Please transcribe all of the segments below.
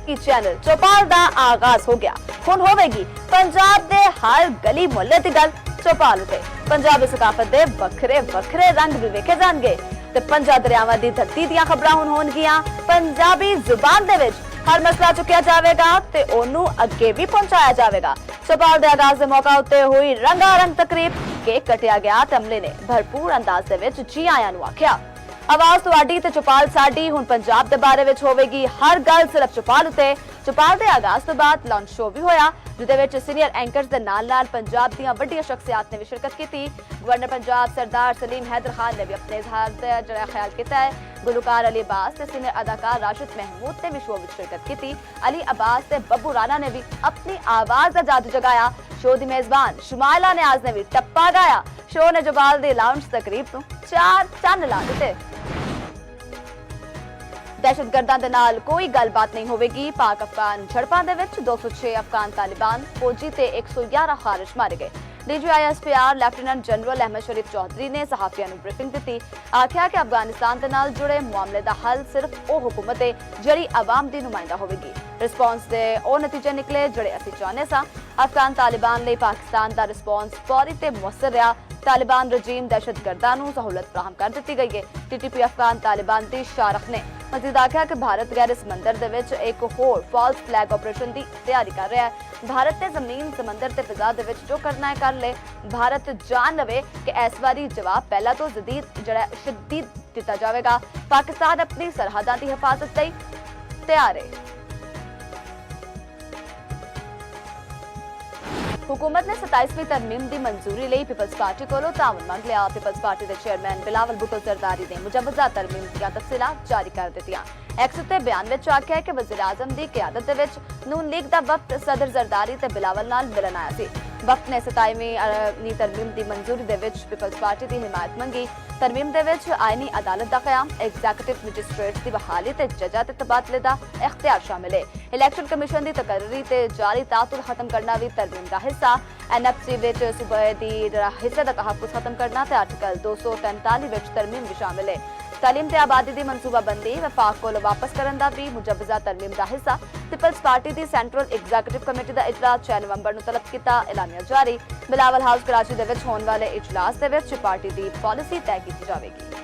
तरक्की चैनल चौपाल दा आगाज हो गया। हुण होवेगी पंजाब दे हर गली मुहल्ले दी गल चौपाल उते। पंजाबी सकाफत दे वखरे वखरे रंग भी वेखे जाणगे ते पंजा दरियावां दी धरती दियां खबरां हुण होणगियां पंजाबी जुबान दे विच। हर मसला चुकिया जाएगा ते ओनू अगे भी पहुंचाया जाएगा। चौपाल दे आगाज दे मौका उत्ते हुई रंगारंग तकरीब केक कटिया गया ते अमले ने भरपूर अंदाज दे विच जी आयां नू आख्या। आवाज तुहाडी ते चौपाल साडी हुण पंजाब दे बारे विच होवेगी हर गल सिर्फ चौपाल उत्ते। चौपाल दे आगाज तो बाद लॉन्च शो भी होया जिहदे विच सीनियर एंकर्स दे नाल-नाल पंजाब दीयां वड्डियां शख्सियात ने भी शिरकत की। गवर्नर पंजाब सरदार सलीम हैदर खान ने भी अपने इजहार दा जरा ख्याल किया है। गुलकार अली अब्बास ते सीनियर अदाकार राशिद महमूद ने भी शो में शिरकत की। अली अब्बास ते बब्बू राणा ने भी अपनी आवाज का जादू जगाया। शो की मेजबान शुमाइला नियाज ने भी टप्पा गाया। शो ने चौपाल दी लॉन्च तकरीब नूं 4 चन्न ला दिते। दहशतगर्दां दे नाल कोई गलबात नहीं होवेगी। पाक अफगान झड़पां दे विच 206 अफगान तालिबान फौजी ते 111 खारिज मारे गए। DGISPR लेफ्टिनेंट जनरल अहमद शरीफ चौधरी ने सहाफियां नूं ब्रीफिंग दी। आख्या कि अफगानिस्तान दे नाल जुड़े मामले दा हल सिर्फ ओ हुकूमत है जिहड़ी अवाम दी नुमाइंदा होवेगी। रिस्पॉन्स दे ओ नतीजे निकले जिहड़े असीं चाहने सां। अफगान तालिबान लई पाकिस्तान दा रिस्पॉन्स फौरी ते मुअस्सर रहा। तालिबान रजीम दहशतगर्दां नूं सहूलत फराहम कर दित्ती गई है। TTP अफगान तालिबान दी शारख ने मजीद आख्या कि भारत गैर समंदर दे विच एक होर फॉल्स फ्लैग ऑपरेशन की तैयारी कर रहा है। भारत ने जमीन समंदर ते फिजा दे विच जो करना है कर ले। भारत जान लवे कि इस बारी जवाब पहला तो शदीद दिता जाएगा। पाकिस्तान अपनी सरहदां की हिफाजत लई तैयार है। हुकूमत ने 27वीं तरमीम की मंजूरी लई पीपल्स पार्टी कोलों तावन मंग लिया। पीपल्स पार्टी के चेयरमैन बिलावल भुट्टो जरदारी ने मुजवजा तरमीम दी तफसीलात जारी कर दित्तियां। एक्स उत्ते बयान विच आख्या कि वज़ीर आज़म दी क़यादत दे विच नून लीग दा वफ्द सदर जरदारी ते बिलावल नाल मिलन आया सी। वफ्द ने 27वीं तरमीम की मंजूरी दे विच पीपल्स पार्टी की हिमायत मंगी। तरमीम दे विच आईनी अदालत का कयाम, एग्जीक्यूटिव मजिस्ट्रेट्स की बहाली ते जजा ते तबादले का इख्तियार शामिल है। इलैक्शन कमीशन की तकर्री ते जारी तातुल खत्म करना भी तरमीम का हिस्सा। NFC विच सूबे दी हिस्से का तहफ़्फ़ुज़ खत्म करना ते आर्टिकल 243 विच तरमीम भी शामिल है। तालीम ते आबादी की मनसूबाबंदी वफाक को वापस करने का भी मुजवजा तरमीम का हिस्सा। पीपल्स पार्टी की सेंट्रल एग्जीक्यूटिव कमेटी का इजलास 6 नवंबर को तलब किया। एलानिया जारी। बिलावल हाउस कराची दे विच होने वाले इजलास दे विच पार्टी की पॉलिसी तय की जाएगी।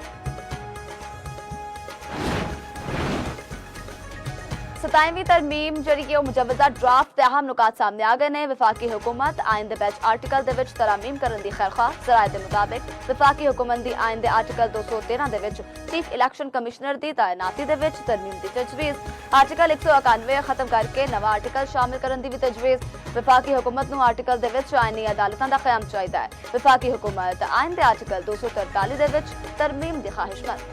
27वीं तरमीम जरिए मुजवजा ड्राफ्ट अहम नुकात सामने आ गए ने। विफाकी हुकूमत आइन दे बैच आर्टिकल दे विच तरामीम करन दी खैरखा। ज़राए दे मुताबिक विफाकी हुकूमत दी आइन दे आर्टिकल 213 दे विच चीफ इलैक्शन कमिश्नर दी तैनाती दे विच तरमीम दी तजवीज़। आर्टिकल 191 खत्म करके नवा आर्टिकल शामिल करन दी भी तजवीज़। विफाकी हुकूमत नूं आर्टिकल दे विच आईनी अदालतां दा क़याम चाहिदा है। विफाकी हुकूमत आइन दे आर्टिकल 243 दे विच तरमीम दी ख्वाहिशमंद।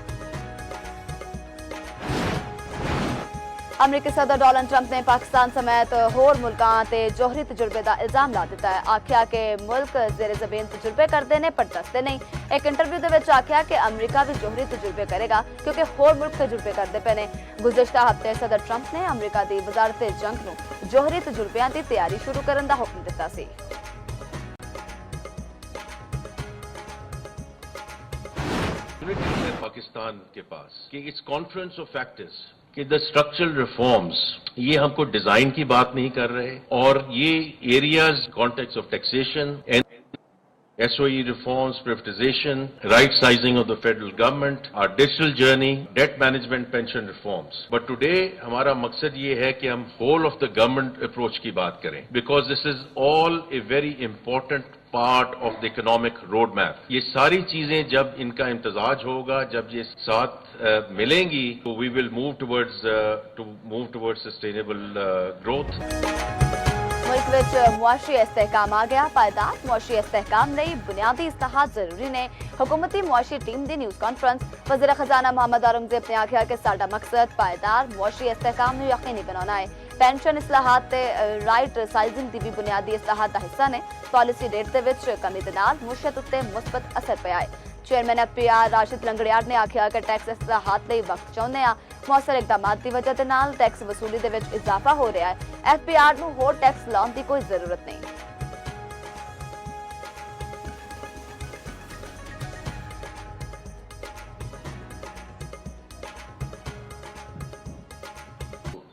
अमरीकी सदर डोनाल्ड ट्रंप ने पाकिस्तान समेत होर मुल्कां ते जोहरी तजुर्बे का इल्जाम ला दिता है। आख्या कि मुल्क जेरे ज़मीन तजुर्बे करते हैं पर दसते नहीं। एक इंटरव्यू दे विच आख्या कि अमरीका भी जोहरी तजुर्बे करेगा क्योंकि होर मुल्क तजुर्बे करते पे ने। गुज़िश्ता हफ्ते सदर ट्रंप ने अमरीका की वजारत जंग नूं जोहरी तजुर्बियां की तैयारी शुरू करने का हुक्म दिता सी। पाकिस्तान के पास कि इट्स कॉन्फ्रेंस ऑफ फैक्टर्स कि द स्ट्रक्चरल रिफॉर्म्स ये हमको डिजाइन की बात नहीं कर रहे और ये areas context of taxation and SOE reforms, privatization, right sizing of the federal government, our digital journey, debt management, pension reforms. But today हमारा मकसद ये है कि हम whole of the government approach की बात करें because this is all a very important part of the economic roadmap. ये सारी चीजें जब इनका इम्तजाज होगा, जब ये साथ मिलेंगी, तो we will move towards sustainable growth. मुल्क विच मुआशी इस्तेहकाम आ गया। पायदार मुआशी इस्तेहकाम लई बुनियादी इस्लाहात जरूरी ने। हुकूमती मुआशी टीम की न्यूज़ कॉन्फ्रेंस। वज़ीर खजाना मोहम्मद औरंगजेब ने आख्या कि साडा मकसद पायदार मुआशी इस्तेहकाम नूं यकीनी बनाना है। पेंशन इस्लाहात ते राइट साइजिंग की भी बुनियादी इस्लाहात का हिस्सा ने। पॉलिसी रेट दे विच कमी दे नाल मुशत उत्ते मुस्बत असर पिया है। चेयरमैन FPR राशिद लंगड़ियार ने आख्या कि टैक्स इस्लाहात लई वक्त चाहुंदे आ। मौसर इकदामात की वजह के नाल टैक्स वसूली दे विच इजाफा हो रहा है। FPR नूं होर टैक्स लाउण की कोई जरूरत नहीं।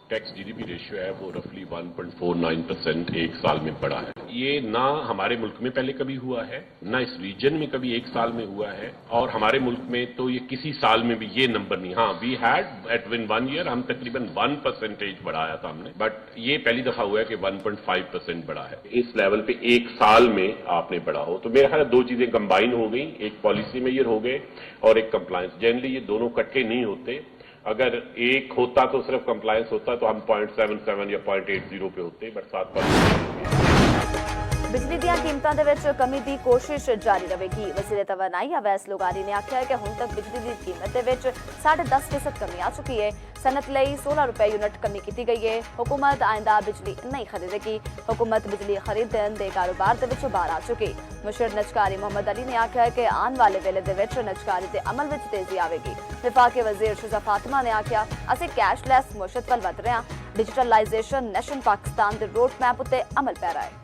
टैक्स जीडीपी रेशियो है वो रफली 1.49% एक साल में बढ़ा है। ये ना हमारे मुल्क में पहले कभी हुआ है, ना इस रीजन में कभी एक साल में हुआ है, और हमारे मुल्क में तो ये किसी साल में भी ये नंबर नहीं। हाँ, we had eight win 1 year हम तकरीबन 1% बढ़ाया था हमने, बट ये पहली दफा हुआ है कि 1.5% बढ़ा है। इस लेवल पे एक साल में आपने बढ़ा हो तो मेरा ख्याल दो चीजें कंबाइन हो गई, एक पॉलिसी मेजर हो गए और एक कंप्लायंस। जनरली ये दोनों इकट्ठे नहीं होते। अगर एक होता तो सिर्फ कंप्लायंस होता तो हम 0.77 या 0.80 पे होते, बट साथ बिजली ਦੀਆਂ ਕੀਮਤਾਂ ਦੇ ਵਿੱਚ ਕਮੀ ਦੀ ਕੋਸ਼ਿਸ਼ ਜਾਰੀ ਰਹੇਗੀ। ਵਜ਼ੀਰ ਤਵਾਨਾਈ ਅਵੈਸ ਲੋਗਾਰੀ ਨੇ ਆਖਿਆ ਹੈ ਕਿ ਹੁਣ ਤੱਕ ਬਿਜਲੀ ਦੀ ਕੀਮਤ ਦੇ ਵਿੱਚ 10.5% ਕਮੀ ਆ ਚੁੱਕੀ ਹੈ। ਸਨਅਤ ਲਈ 16 ਰੁਪਏ यूनिट कमी की गई है। हुकूमत आइंदा बिजली नहीं खरीदेगी। हुकूमत बिजली खरीदण के कारोबार के बाहर आ चुकी। मुशीर नजकारी मोहम्मद अली ने आख्या है कि आने वाले वेले नजकारी के अमल में तेजी आएगी। विफाकी वजीर शुजा फातिमा ने आख्या असीं कैशलैस मुआशत वल वध रहे हैं। डिजिटलाइजेशन नेशन पाकिस्तान के रोड मैप उत्ते अमल पै रहा है।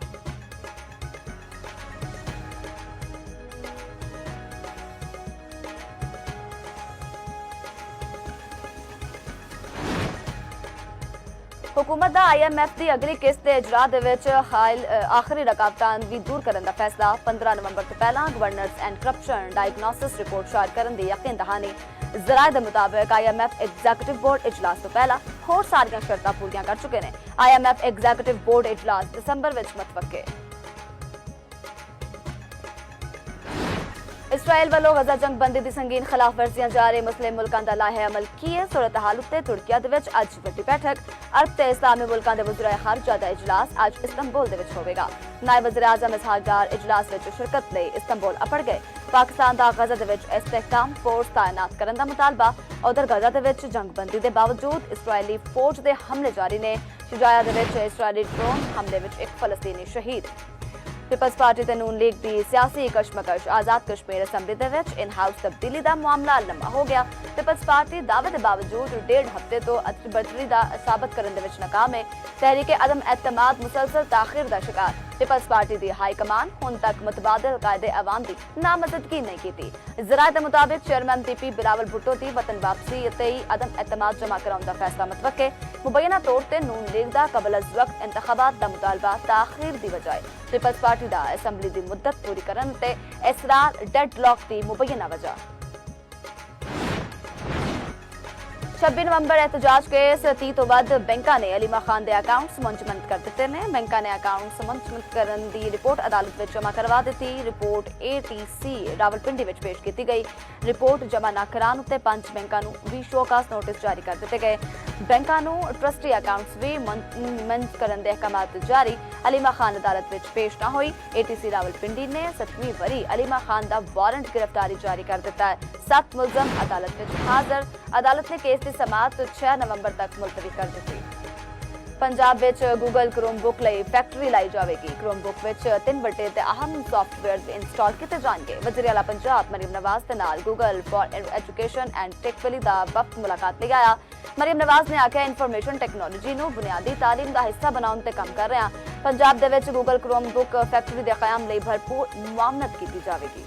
हुकूमत का IMF की अगली किस्त के इजरा आखिरी रुकावटां भी दूर करने का फैसला। 15 नवंबर तो पहला governors and corruption diagnosis report शार करने की यकीन दहानी। जराए के मुताबिक IMF एग्जीक्यूटिव बोर्ड इजलास तो पहला होर सारियां शर्तां पूरियां कर चुके हैं। IMF एग्जीक्यूटिव बोर्ड इजलास दिसंबर विच मतवक्के। इसराइल वालों गजा जंग बंदी की संगीन खिलाफ वर्जियां जारी। मुस्लिम मुल्कां दा लाहे अमल कीए सूरत हाल उत्ते तुर्किया दे विच अज वड्डी बैठक। अरब ते इस्लामी मुल्कां दे वज़ीराए खारजा दा इजलास अज इस्तांबुल दे विच होवेगा। नायब वज़ीर आज़म इसहाक डार इजलास विच शिरकत लई इस्तांबुल अपड़ गए। पाकिस्तान दा गजा दे विच इस्तेहकाम फोर्स तैनात करन दा मुतालबा। उधर गजा दे विच जंगबंदी दे बावजूद इसराइली फौज दे हमले जारी ने। शुजाया दे विच इसराइली ड्रोन हमले विच एक फलस्तीनी शहीद। पीपल्स पार्टी ते नून लीग की सियासी कशमकश। आजाद कश्मीर असैम्बली दे विच इन हाउस तब्दीली का मामला लंबा हो गया। पीपल्स पार्टी दावे के बावजूद 1.5 हफ्ते तो बरतरी का साबित करने दे विच नाकाम है। तहरीक अदम एतमाद मुसलसल ताखिर का शिकार। पीपल्स पार्टी की हाईकमान हुण तक मुतबादल कायदे अवाम की नामजदगी नहीं की। जराए के मुताबिक चेयरमैन TP बिलावल भुट्टो की वतन वापसी ते अदम एतमाद जमा कराने का फैसला मतवक्के। मुबैना तौर पर नून लीग का कबल अज वक्त इंतखाबात का मुतालबा ताखीर की बजाय पीपल्स पार्टी का असैम्बली की मुद्दत पूरी करने ते इसरार डेडलॉक की मुबैना वजह। 26 नवंबर एहतजाज केस 30 तो वध बैंकों ने अलीमा खान के अकाउंट्स मुंजमद कर दिते ने। बैंकों ने अकाउंट्स मुंजमद करने की रिपोर्ट अदालत में जमा करवा दी। रिपोर्ट ATC रावलपिंडी में पेश की गई। रिपोर्ट जमा न कराने उत्ते 5 बैंकों को भी शोकास नोटिस जारी कर दिए गए। बैंकों को ट्रस्टी अकाउंट्स भी मंज करने के अहकाम जारी। अलीमा खान अदालत में पेश न हुई। ATC रावलपिंडी ने 7वीं वरी अलीमा खान का वारंट गिरफ्तारी जारी कर दिता है। 7 मुलजम अदालत में हाजिर। अदालत ने केस की समाअत 6 नवंबर तक मुलतवी कर दी। पंजाब विच गूगल क्रोमबुक लई फैक्टरी लाई जाएगी। क्रोमबुक विच 3 बड़े ते अहम सॉफ्टवेयर इंस्टॉल किए जाएंगे। वज़ीर आला पंजाब मरियम नवाज के नाल Google for education and tech valley दा वफ्द मुलाकात ले आया। मरियम नवाज ने आख्या इन्फॉर्मेशन टेक्नोलॉजी नूं बुनियादी तालीम का हिस्सा बनाने ते काम कर रहे हैं। पंजाब दे विच गूगल क्रोमबुक फैक्टरी के कयाम लई भरपूर मुआवनत की जाएगी।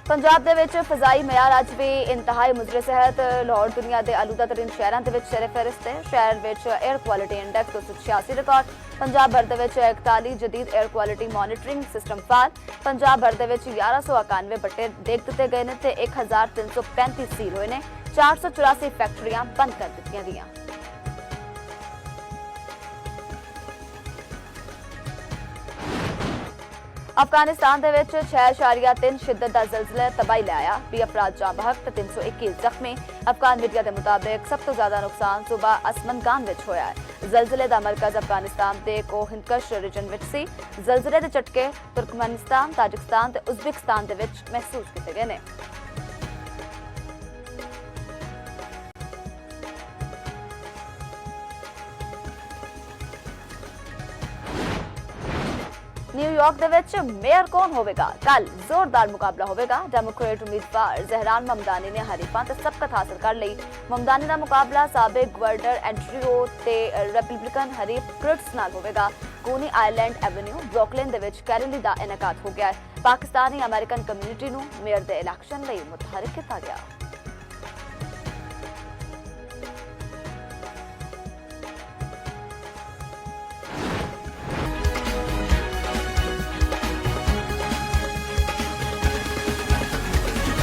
पंजाब दे विच फजाई मयार अज भी इंतहाई मुजरे सेहत। लाहौर दुनिया के आलूदा तरीन शहरों के सिरे फहरिस्त है। शहर में air quality index 286 record. Punjab भर दे 41 जदीद एयर क्वालिटी मॉनिटरिंग सिस्टम फाल। पंजाब भर दे 1191 बट्टे देख दिते गए हैं। 1335 सील हुए हैं। 484 फैक्ट्रियां बंद कर दी गई। अफगानिस्तान के 6.3 शिद्दत का जलजिला तबाही ले आया। 20 अफराद जाँ बहक ते 321 जख्मी। अफगान मीडिया के मुताबिक सब तो ज्यादा नुकसान सूबा असमनगान में होया है। जलजिले का मरकज अफगानिस्तान के कोहिंदकश रीजन में सी। जलजिले के झटके तुर्कमेनिस्तान, ताजिकिस्तान ते उज़्बेकिस्तान के महसूस किए गए हैं। न्यूयॉर्क दे विच मेयर कौन होगा? कल जोरदार मुकाबला होगा। डेमोक्रेट उम्मीदवार जहरान ममदानी ने हरीफां ते सबकत हासिल कर ली। ममदानी का मुकाबला साबिक गवर्नर एंड्रयू ते रिपब्लिकन हरीफ क्रिट्स नाल होगा। ਕੋਨੀ ਆਈਲੈਂਡ ਐਵਨਿਊ ਬਰੁਕਲਿਨ ਦੇ ਵਿੱਚ ਕੈਰਲੀ ਦਾ ਇਨਕਾਦ ਹੋ ਗਿਆ ਹੈ। ਪਾਕਿਸਤਾਨੀ ਅਮਰੀਕਨ ਕਮਿਊਨਿਟੀ ਨੂੰ ਮੇਅਰ ਦੇ ਇਲੈਕਸ਼ਨ ਲਈ ਮੁਤਹਰਕ ਕੀਤਾ ਗਿਆ।